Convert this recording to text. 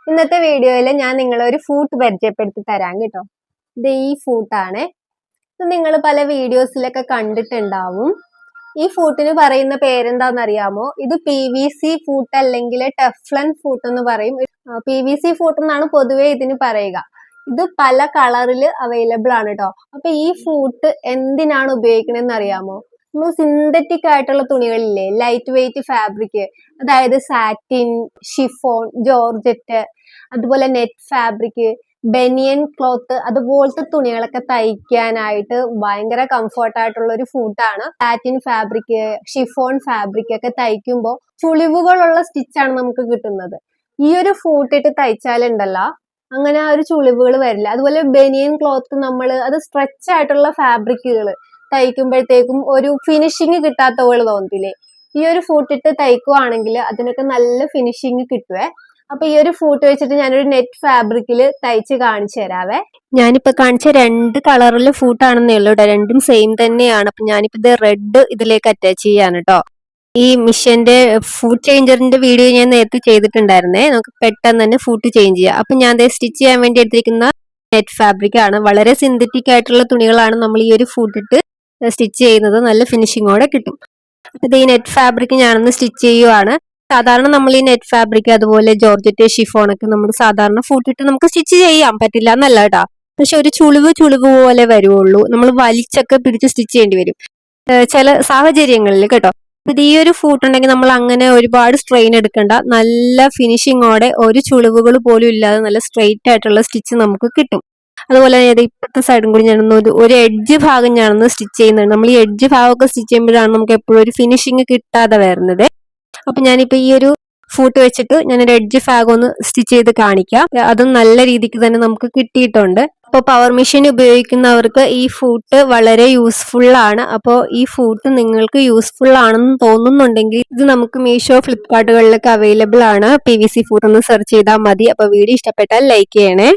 ഇന്നത്തെ വീഡിയോയിൽ ഞാൻ നിങ്ങളെ ഒരു ഫ്രൂട്ട് പരിചയപ്പെടുത്തി തരാം കേട്ടോ. ഇത് ഈ ഫ്രൂട്ടാണ്. ഇത് നിങ്ങൾ പല വീഡിയോസിലൊക്കെ കണ്ടിട്ടുണ്ടാവും. ഈ ഫ്രൂട്ടിന് പറയുന്ന പേരെന്താണെന്നറിയാമോ? ഇത് PVC ഫ്രൂട്ട് അല്ലെങ്കിൽ ടെഫ്ലൺ ഫ്രൂട്ട് എന്ന് പറയും. PVC ഫ്രൂട്ട് എന്നാണ് പൊതുവെ ഇതിന് പറയുക. ഇത് പല കളറിൽ അവൈലബിൾ ആണ് കേട്ടോ. അപ്പൊ ഈ ഫ്രൂട്ട് എന്തിനാണ് ഉപയോഗിക്കണമെന്ന് അറിയാമോ? നമ്മൾ സിന്തറ്റിക് ആയിട്ടുള്ള തുണികളില്ലേ, ലൈറ്റ് വെയിറ്റ് ഫാബ്രിക്, അതായത് സാറ്റിൻ, ഷിഫോൺ, ജോർജറ്റ്, അതുപോലെ നെറ്റ് ഫാബ്രിക്, ബനിയൻ ക്ലോത്ത്, അതുപോലത്തെ തുണികളൊക്കെ തയ്ക്കാനായിട്ട് ഭയങ്കര കംഫർട്ട് ആയിട്ടുള്ള ഒരു ഫ്രൂട്ടാണ്. സാറ്റിൻ ഫാബ്രിക്, ഷിഫോൺ ഫാബ്രിക് ഒക്കെ തയ്ക്കുമ്പോൾ ചുളിവുകളുള്ള സ്റ്റിച്ചാണ് നമുക്ക് കിട്ടുന്നത്. ഈ ഒരു ഫ്രൂട്ട് ഇട്ട് തയ്ച്ചാലുണ്ടല്ലോ അങ്ങനെ ആ ഒരു ചുളിവുകൾ വരില്ല. അതുപോലെ ബനിയൻ ക്ലോത്ത് അത് സ്ട്രെച്ച് ആയിട്ടുള്ള ഫാബ്രിക്കുകൾ തയ്ക്കുമ്പോഴത്തേക്കും ഒരു ഫിനിഷിങ് കിട്ടാത്ത പോലെ തോന്നത്തില്ലേ? ഈ ഒരു ഫ്രൂട്ട് ഇട്ട് തയ്ക്കുവാണെങ്കിൽ അതിനൊക്കെ നല്ല ഫിനിഷിങ് കിട്ടുവേ. അപ്പൊ ഈ ഒരു ഫ്രൂട്ട് വെച്ചിട്ട് ഞാനൊരു നെറ്റ് ഫാബ്രിക്കിൽ തയ്ച്ച് കാണിച്ചു തരാവേ. ഞാനിപ്പോ കാണിച്ച 2 കളറിലെ ഫ്രൂട്ടാണെന്നേ ഉള്ളൂ കേട്ടോ. രണ്ടും സെയിം തന്നെയാണ്. അപ്പൊ ഞാനിപ്പോ ഇത് റെഡ് ഇതിലേക്ക് അറ്റാച്ച് ചെയ്യാണ് കേട്ടോ. ഈ മിഷന്റെ ഫ്രൂട്ട് ചേഞ്ചറിന്റെ വീഡിയോ ഞാൻ നേരത്തെ ചെയ്തിട്ടുണ്ടായിരുന്നേ. നമുക്ക് പെട്ടെന്ന് തന്നെ ഫ്രൂട്ട് ചേഞ്ച് ചെയ്യാം. അപ്പൊ ഞാൻ സ്റ്റിച്ച് ചെയ്യാൻ വേണ്ടി എടുത്തിരിക്കുന്ന നെറ്റ് ഫാബ്രിക് ആണ്. വളരെ സിന്തറ്റിക് ആയിട്ടുള്ള തുണികളാണ് നമ്മൾ ഈ ഒരു ഫ്രൂട്ട് ഇട്ട് സ്റ്റിച്ച് ചെയ്യുന്നത്. നല്ല ഫിനിഷിങ്ങോടെ കിട്ടും. ഇത് ഈ നെറ്റ് ഫാബ്രിക് ഞാനൊന്ന് സ്റ്റിച്ച് ചെയ്യുവാണ്. സാധാരണ നമ്മൾ ഈ നെറ്റ് ഫാബ്രിക് അതുപോലെ ജോർജറ്റ്, ഷിഫോൺ ഒക്കെ നമ്മൾ സാധാരണ ഫ്രൂട്ട് ഇട്ട് നമുക്ക് സ്റ്റിച്ച് ചെയ്യാൻ പറ്റില്ല എന്നല്ല കേട്ടോ. പക്ഷെ ഒരു ചുളിവ് പോലെ വരുവുള്ളൂ. നമ്മൾ വലിച്ചൊക്കെ പിടിച്ച് സ്റ്റിച്ച് ചെയ്യേണ്ടി വരും ചില സാഹചര്യങ്ങളിൽ കേട്ടോ. ഇത് ഈ ഒരു ഫ്രൂട്ട് ഉണ്ടെങ്കിൽ നമ്മൾ അങ്ങനെ ഒരുപാട് സ്ട്രെയിൻ എടുക്കണ്ട. നല്ല ഫിനിഷിങ്ങോടെ ഒരു ചുളിവുകൾ പോലും ഇല്ലാതെ നല്ല സ്ട്രെയിറ്റ് ആയിട്ടുള്ള സ്റ്റിച്ച് നമുക്ക് കിട്ടും. അതുപോലെ ഇപ്പോഴത്തെ സൈഡും കൂടി ഞാനൊന്ന് ഒരു എഡ്ജ് ഭാഗം ഞാനൊന്ന് സ്റ്റിച്ച് ചെയ്യുന്നുണ്ട്. നമ്മൾ ഈ എഡ്ജ് ഭാഗമൊക്കെ സ്റ്റിച്ച് ചെയ്യുമ്പോഴാണ് നമുക്ക് എപ്പോഴും ഒരു ഫിനിഷിങ് കിട്ടാതെ വരുന്നത്. അപ്പൊ ഞാനിപ്പോ ഈ ഒരു ഫ്രൂട്ട് വെച്ചിട്ട് ഞാനൊരു എഡ്ജ് ഭാഗം ഒന്ന് സ്റ്റിച്ച് ചെയ്ത് കാണിക്കാം. അതും നല്ല രീതിക്ക് തന്നെ നമുക്ക് കിട്ടിയിട്ടുണ്ട്. അപ്പോൾ പവർ മെഷീൻ ഉപയോഗിക്കുന്നവർക്ക് ഈ ഫ്രൂട്ട് വളരെ യൂസ്ഫുൾ ആണ്. അപ്പോൾ ഈ ഫ്രൂട്ട് നിങ്ങൾക്ക് യൂസ്ഫുൾ ആണെന്ന് തോന്നുന്നുണ്ടെങ്കിൽ ഇത് നമുക്ക് മീഷോ, ഫ്ലിപ്കാർട്ടുകളിലൊക്കെ അവൈലബിൾ ആണ്. PVC ഫ്രൂട്ട് ഒന്ന് സെർച്ച് ചെയ്താൽ മതി. അപ്പോൾ വീഡിയോ ഇഷ്ടപ്പെട്ടാൽ ലൈക്ക് ചെയ്യണേ.